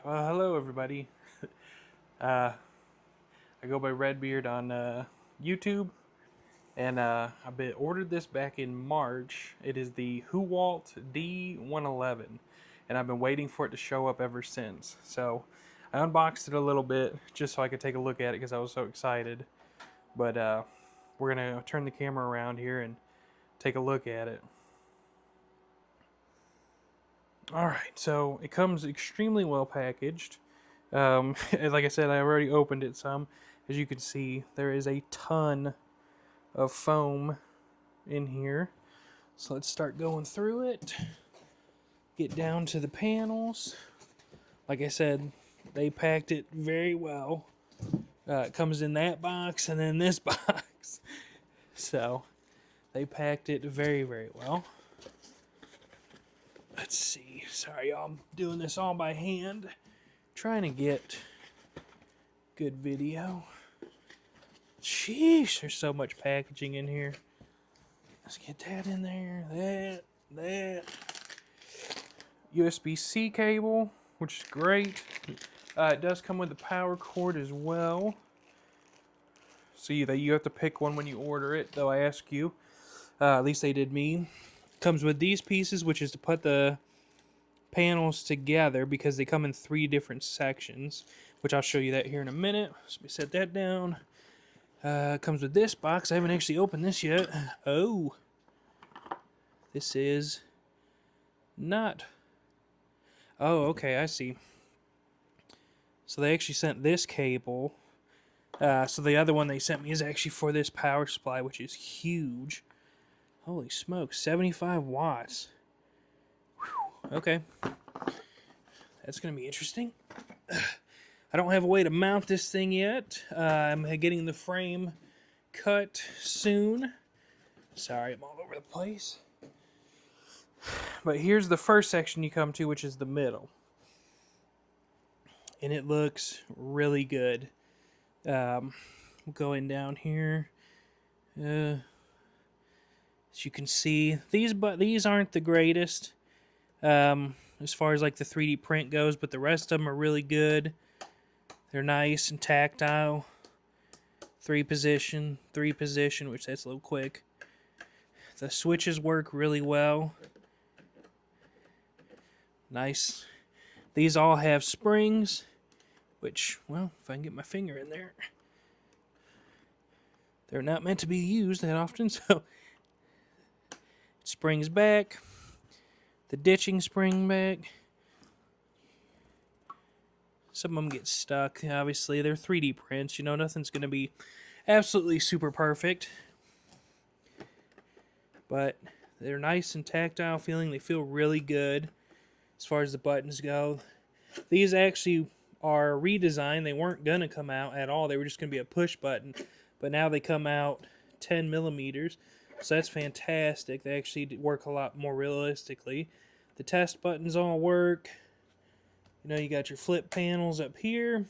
Well, hello everybody. I go by Redbeard on YouTube, and ordered this back in March. It is the Hoowalt D111, and I've been waiting for it to show up ever since. So I unboxed it a little bit just so I could take a look at it because I was so excited. But we're gonna turn the camera around here and take a look at it. Alright, so it comes extremely well packaged. Like I said, I already opened it some. As you can see, there is a ton of foam in here. So let's start going through it. Get down to the panels. Like I said, they packed it very well. It comes in that box and then this box. So they packed it very, very well. Let's see. Sorry, y'all. I'm doing this all by hand. Trying to get good video. Sheesh, there's so much packaging in here. Let's get that in there. That. USB-C cable, which is great. It does come with a power cord as well. So you have to pick one when you order it, though I ask you. At least they did me. Comes with these pieces, which is to put the panels together because they come in 3 different sections, which I'll show you that here in a minute. So let me set that down. Comes with this box. I haven't actually opened this yet. Oh, this is not. Oh, okay, I see. So they actually sent this cable. So the other one they sent me is actually for this power supply, which is huge. Holy smokes, 75 watts. Whew, okay. That's going to be interesting. I don't have a way to mount this thing yet. I'm getting the frame cut soon. Sorry, I'm all over the place. But here's the first section you come to, which is the middle. And it looks really good. Going down here. As you can see, these aren't the greatest as far as like the 3D print goes, but the rest of them are really good. They're nice and tactile. 3 position, which that's a little quick. The switches work really well. Nice. These all have springs, which, well, if I can get my finger in there. They're not meant to be used that often, so it springs back. The ditching spring back. Some of them get stuck. Obviously, they're 3D prints. You know, nothing's going to be absolutely super perfect. But they're nice and tactile feeling. They feel really good as far as the buttons go. These actually are redesigned. They weren't going to come out at all. They were just going to be a push button. But now they come out 10 millimeters. So that's fantastic. They actually work a lot more realistically. The test buttons all work. You know, you got your flip panels up here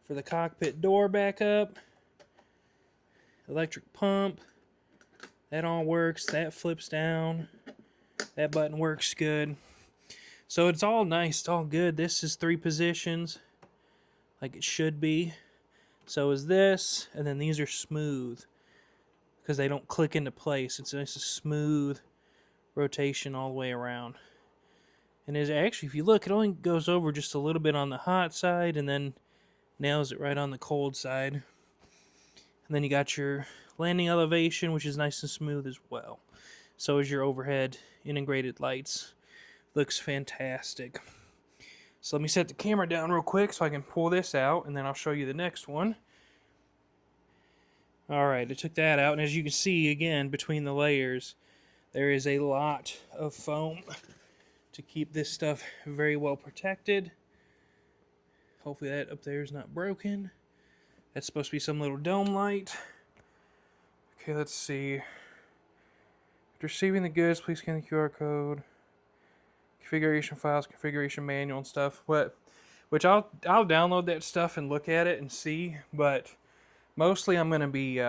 for the cockpit door backup. Electric pump. That all works. That flips down. That button works good. So it's all nice. It's all good. This is 3 positions like it should be. So is this. And then these are smooth because they don't click into place. It's a nice smooth rotation all the way around. And as actually, if you look, it only goes over just a little bit on the hot side and then nails it right on the cold side. And then you got your landing elevation, which is nice and smooth as well. So is your overhead integrated lights. Looks fantastic. So let me set the camera down real quick so I can pull this out, and then I'll show you the next one. Alright, I took that out, and as you can see, again, between the layers, there is a lot of foam to keep this stuff very well protected. Hopefully that up there is not broken. That's supposed to be some little dome light. Okay, let's see. After receiving the goods, please scan the QR code. Configuration files, configuration manual and stuff. Which I'll download that stuff and look at it and see, but mostly I'm going to be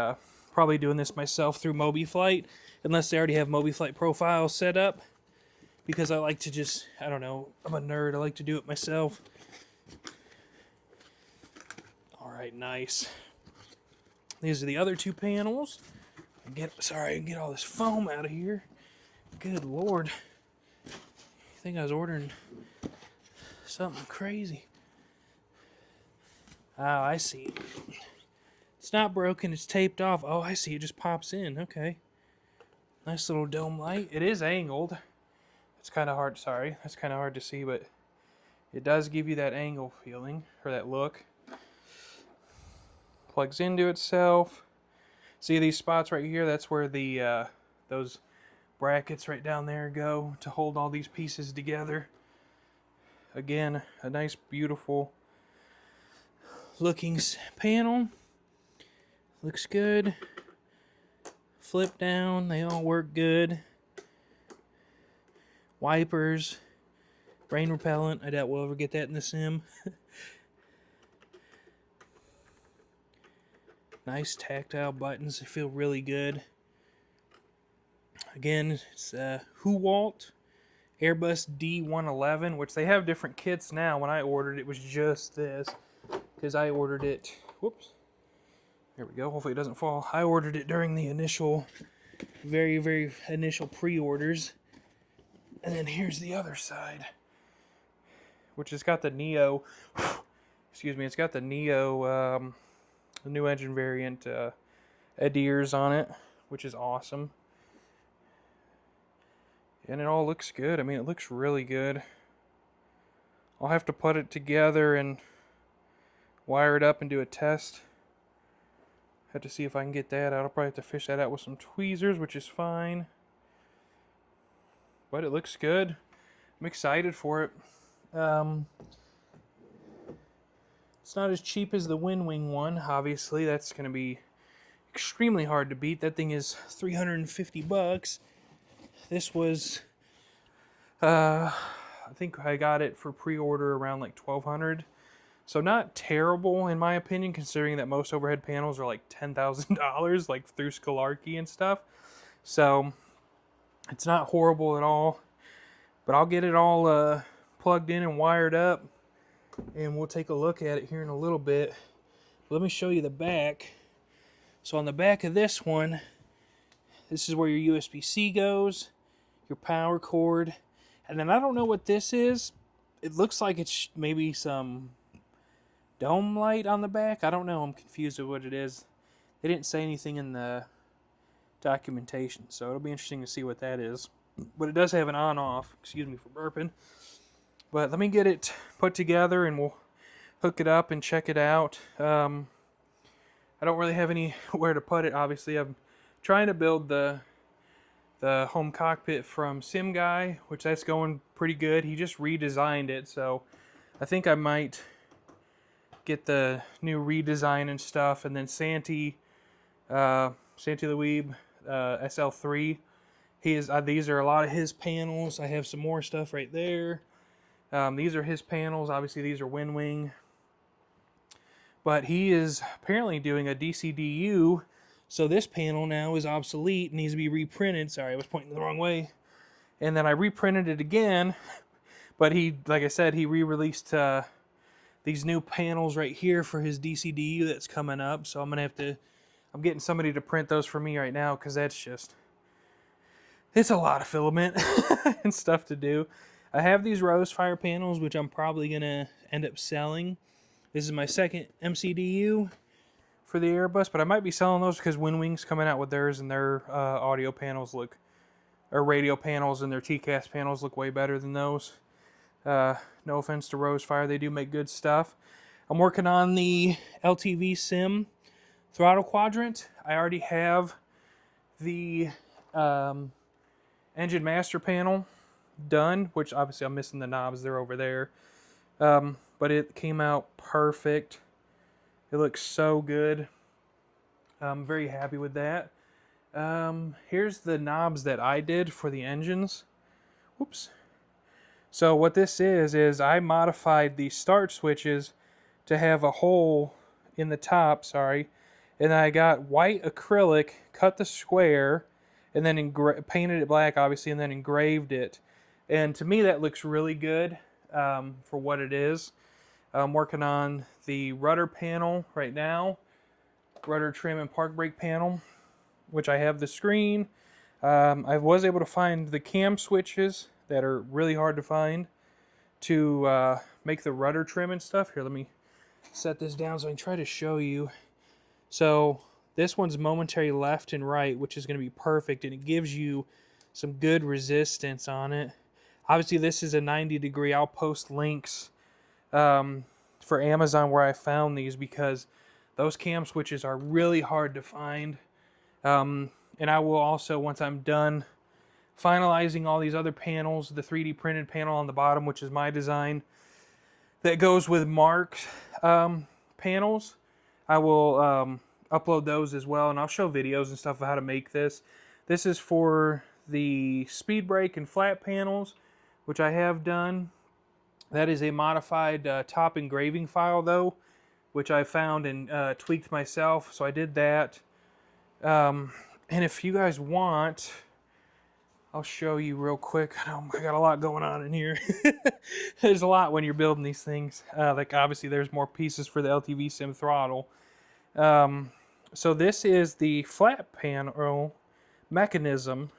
probably doing this myself through MobiFlight, unless they already have MobiFlight profiles set up. because I like to just, I don't know, I'm a nerd. I like to do it myself. All right, nice. These are the other two panels. Sorry, I can get all this foam out of here. Good Lord. I think I was ordering something crazy. Oh, I see. It's not broken, it's taped off. Oh, I see, it just pops in. Okay. Nice little dome light. It is angled. It's kind of hard, sorry. That's kind of hard to see, but it does give you that angle feeling, or that look. Plugs into itself. See these spots right here? That's where the those brackets right down there go to hold all these pieces together. Again, a nice, beautiful looking panel. Looks good. Flip down, they all work good. Wipers, rain repellent. I doubt we'll ever get that in the sim. Nice tactile buttons. They feel really good. Again, it's Hoowalt Airbus D111, which they have different kits now. When I ordered it was just this, because I ordered it. Whoops. There we go. Hopefully it doesn't fall. I ordered it during the initial, very initial pre-orders. And then here's the other side, which has got the Neo. Excuse me. It's got the Neo, the new engine variant adheres on it, which is awesome. And it all looks good. I mean, it looks really good. I'll have to put it together and wire it up and do a test. Have to see if I can get that out. I'll probably have to fish that out with some tweezers, which is fine. But it looks good. I'm excited for it. It's not as cheap as the Wing one. Obviously, that's going to be extremely hard to beat. That thing is $350. This was, I think I got it for pre-order around like $1,200. So not terrible in my opinion, considering that most overhead panels are like $10,000, like through Scholarkey and stuff. So it's not horrible at all. But I'll get it all plugged in and wired up, and we'll take a look at it here in a little bit. Let me show you the back. So on the back of this one, this is where your USB-C goes, your power cord, and then I don't know what this is. It looks like it's maybe some dome light on the back. I don't know. I'm confused with what it is. They didn't say anything in the documentation, so it'll be interesting to see what that is. But it does have an on-off. Excuse me for burping. But let me get it put together and we'll hook it up and check it out. I don't really have anywhere to put it, obviously. I'm trying to build the home cockpit from Sim Guy, which that's going pretty good. He just redesigned it, so I think I might get the new redesign and stuff. And then Santi Louib SL3, these are a lot of his panels. I have some more stuff right there. These are his panels. Obviously, these are Wing. But he is apparently doing a DCDU, so this panel now is obsolete, needs to be reprinted. Sorry, I was pointing the wrong way. And then I reprinted it again, but he, like I said, he re-released these new panels right here for his DCDU that's coming up. So I'm going to have to, I'm getting somebody to print those for me right now, because that's just, it's a lot of filament and stuff to do. I have these rose fire panels, which I'm probably going to end up selling. This is my second MCDU for the Airbus, but I might be selling those because Wing's coming out with theirs, and their audio panels look, or radio panels and their TCAS panels look way better than those. No offense to Rosefire, they do make good stuff. I'm working on the LTV Sim throttle quadrant. I already have the engine master panel done, which obviously I'm missing the knobs, they're over there. But it came out perfect. It looks so good. I'm very happy with that. Here's the knobs that I did for the engines. Whoops. So what this is I modified the start switches to have a hole in the top, sorry. And then I got white acrylic, cut the square, and then painted it black, obviously, and then engraved it. And to me, that looks really good for what it is. I'm working on the rudder panel right now, rudder trim and park brake panel, which I have the screen. I was able to find the cam switches that are really hard to find to make the rudder trim and stuff. Here, let me set this down so I can try to show you. So this one's momentary left and right, which is going to be perfect, and it gives you some good resistance on it. Obviously, this is a 90-degree. I'll post links for Amazon where I found these, because those cam switches are really hard to find. And I will also, once I'm done finalizing all these other panels, the 3D printed panel on the bottom, which is my design, that goes with Mark's panels, I will upload those as well, and I'll show videos and stuff of how to make this. This is for the speed brake and flat panels, which I have done. That is a modified top engraving file, though, which I found and tweaked myself, so I did that. And if you guys want, I'll show you real quick. I got a lot going on in here. There's a lot when you're building these things. Like, obviously, there's more pieces for the LTV sim throttle. So this is the flat panel mechanism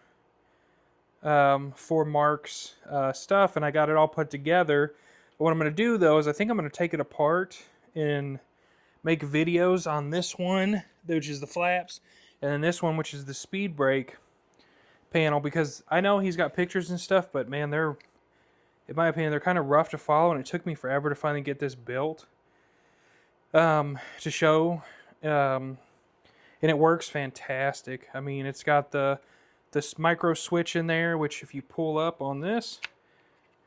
for Mark's stuff, and I got it all put together. But what I'm going to do, though, is I think I'm going to take it apart and make videos on this one, which is the flaps, and then this one, which is the speed brake panel, because I know he's got pictures and stuff, but man, they're, in my opinion, they're kind of rough to follow, and it took me forever to finally get this built to show, and it works fantastic. I mean, it's got this micro switch in there, which if you pull up on this,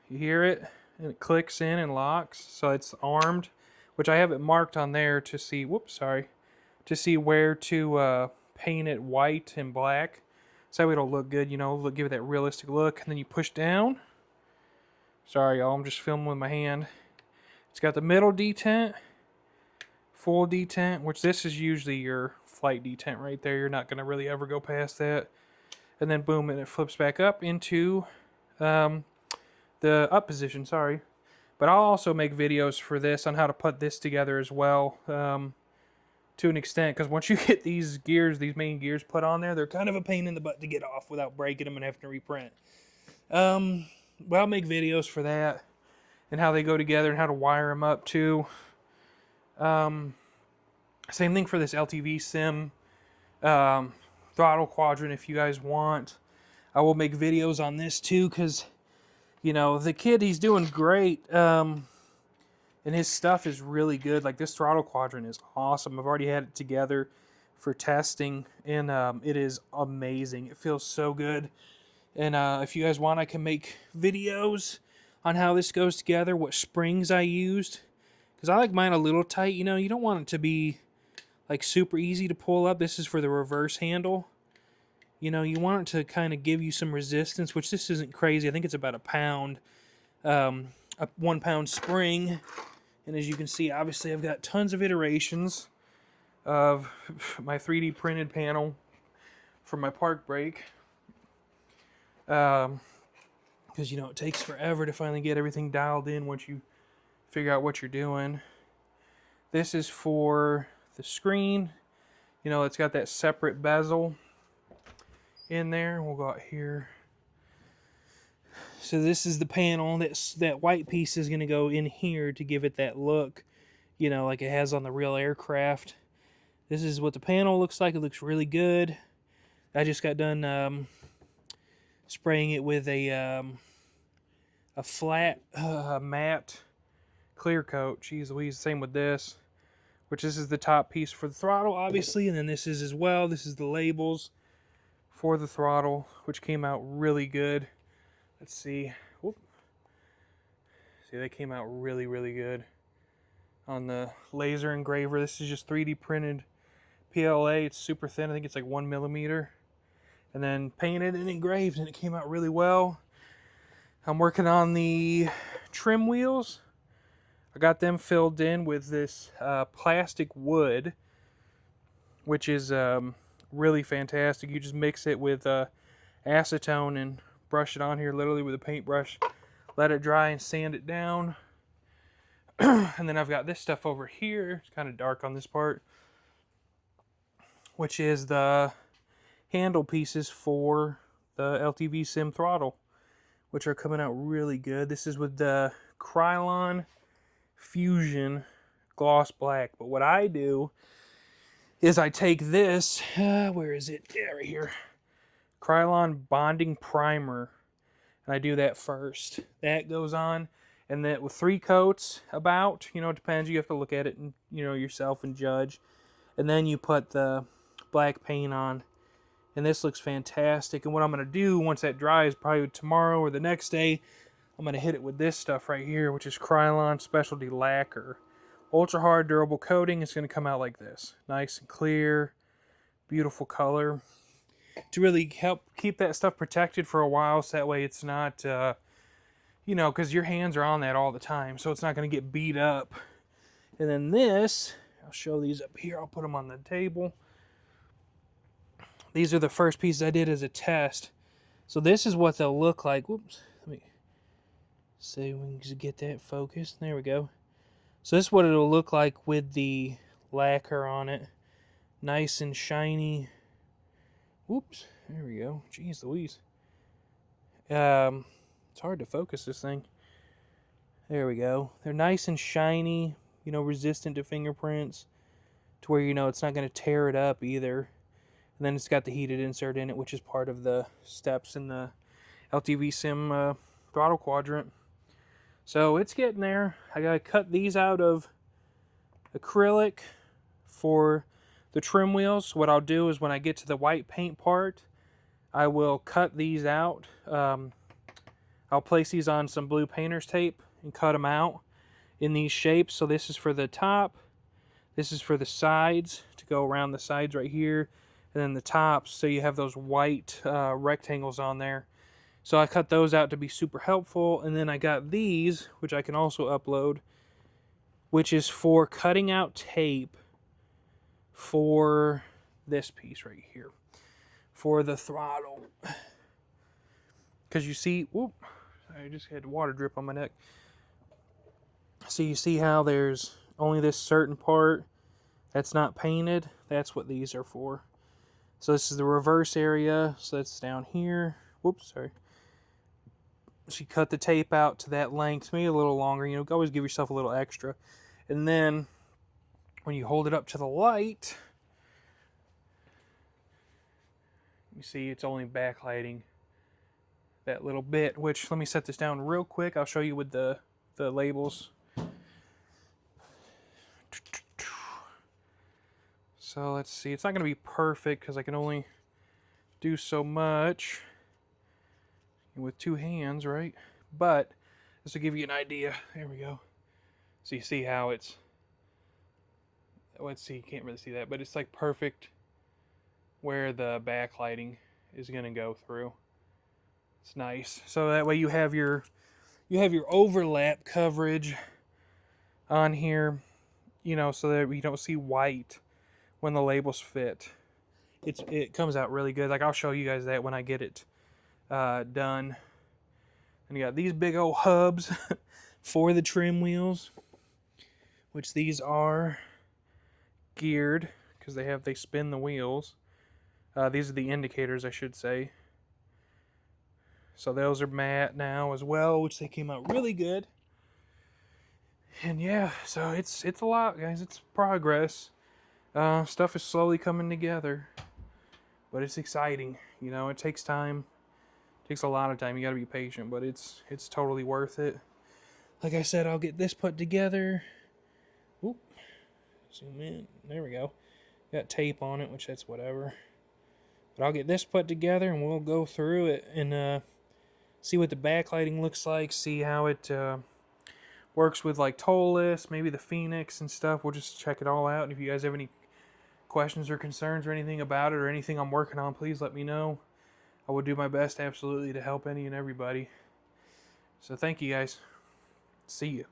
you hear it, and it clicks in and locks, so it's armed, which I have it marked on there to see, to see where to paint it white and black, so it'll look good, you know, give it that realistic look. And then you push down. Sorry, y'all, I'm just filming with my hand. It's got the middle detent, full detent, which this is usually your flight detent right there. You're not going to really ever go past that. And then boom, and it flips back up into the up position, sorry. But I'll also make videos for this on how to put this together as well, to an extent, because once you get these gears, these main gears put on there, they're kind of a pain in the butt to get off without breaking them and having to reprint. But I'll make videos for that and how they go together and how to wire them up too. Same thing for this LTV sim throttle quadrant if you guys want. I will make videos on this too, because, you know, the kid, he's doing great. And his stuff is really good. Like, this throttle quadrant is awesome. I've already had it together for testing, and it is amazing. It feels so good. And if you guys want, I can make videos on how this goes together, what springs I used. Because I like mine a little tight, you know. You don't want it to be, like, super easy to pull up. This is for the reverse handle. You know, you want it to kind of give you some resistance, which this isn't crazy. I think it's about a pound, a 1 pound spring. And as you can see, obviously, I've got tons of iterations of my 3D printed panel for my park brake. Because, you know, it takes forever to finally get everything dialed in once you figure out what you're doing. This is for the screen. You know, it's got that separate bezel in there. We'll go out here. So this is the panel. That white piece is going to go in here to give it that look, you know, like it has on the real aircraft. This is what the panel looks like. It looks really good. I just got done spraying it with a flat matte clear coat. Jeez Louise, same with this. Which this is the top piece for the throttle, obviously, and then this is as well. This is the labels for the throttle, which came out really good. Let's see. Whoop. See, they came out really, really good on the laser engraver. This is just 3D printed PLA. It's super thin. I think it's like 1 millimeter. And then painted and engraved, and it came out really well. I'm working on the trim wheels. I got them filled in with this plastic wood, which is really fantastic. You just mix it with acetone and brush it on here literally with a paintbrush, let it dry and sand it down. And then I've got this stuff over here. It's kind of dark on this part, which is the handle pieces for the LTV Sim throttle, which are coming out really good. This is with the Krylon Fusion gloss black. But what I do is I take this, where is it? Yeah, right here. Krylon bonding primer, and I do that first. That goes on, and then with 3 coats, about, you know, it depends. You have to look at it and, you know, yourself and judge. And then you put the black paint on, and this looks fantastic. And what I'm going to do once that dries, probably tomorrow or the next day, I'm going to hit it with this stuff right here, which is Krylon Specialty Lacquer. Ultra hard durable coating. It's going to come out like this. Nice and clear, beautiful color. To really help keep that stuff protected for a while, so that way it's not, you know, because your hands are on that all the time, so it's not going to get beat up. And then this, I'll show these up here. I'll put them on the table. These are the first pieces I did as a test. So this is what they'll look like. Whoops. Let me see if we can get that focused. There we go. So this is what it'll look like with the lacquer on it. Nice and shiny. Whoops. There we go. Jeez Louise. It's hard to focus this thing. There we go. They're nice and shiny, you know, resistant to fingerprints, to where, you know, it's not going to tear it up either. And then it's got the heated insert in it, which is part of the steps in the LTV Sim throttle quadrant. So it's getting there. I got to cut these out of acrylic for the trim wheels. What I'll do is when I get to the white paint part, I will cut these out. I'll place these on some blue painter's tape and cut them out in these shapes. So this is for the top, this is for the sides, to go around the sides right here, and then the tops, so you have those white rectangles on there. So I cut those out to be super helpful. And then I got these, which I can also upload, which is for cutting out tape for this piece right here, for the throttle. Because you see, whoop, I just had water drip on my neck. So you see how there's only this certain part that's not painted? That's what these are for. So this is the reverse area, so that's down here. Whoops, sorry. So you cut the tape out to that length, maybe a little longer. You know, always give yourself a little extra. And then when you hold it up to the light, you see it's only backlighting that little bit, which, let me set this down real quick. I'll show you with the labels. So let's see. It's not going to be perfect because I can only do so much with 2 hands, right? But this will give you an idea. There we go. So you see how it's, let's see, you can't really see that, but it's like perfect where the backlighting is going to go through. It's nice. So that way you have your overlap coverage on here, you know, so that you don't see white when the labels fit. It comes out really good. Like, I'll show you guys that when I get it done. And you got these big old hubs for the trim wheels, which these are geared because they spin the wheels. These are the indicators, I should say. So those are matte now as well, which they came out really good. And yeah, so it's a lot, guys. It's progress. Stuff is slowly coming together, but it's exciting. You know, it takes time. It takes a lot of time. You got to be patient, but it's totally worth it. Like I said, I'll get this put together. Oop, zoom in. There we go. Got tape on it, which that's whatever. But I'll get this put together, and we'll go through it and see what the backlighting looks like. See how it works with like Tollus, maybe the Phoenix and stuff. We'll just check it all out. And if you guys have any questions or concerns or anything about it or anything I'm working on, please let me know. I will do my best absolutely to help any and everybody. So thank you guys. See you.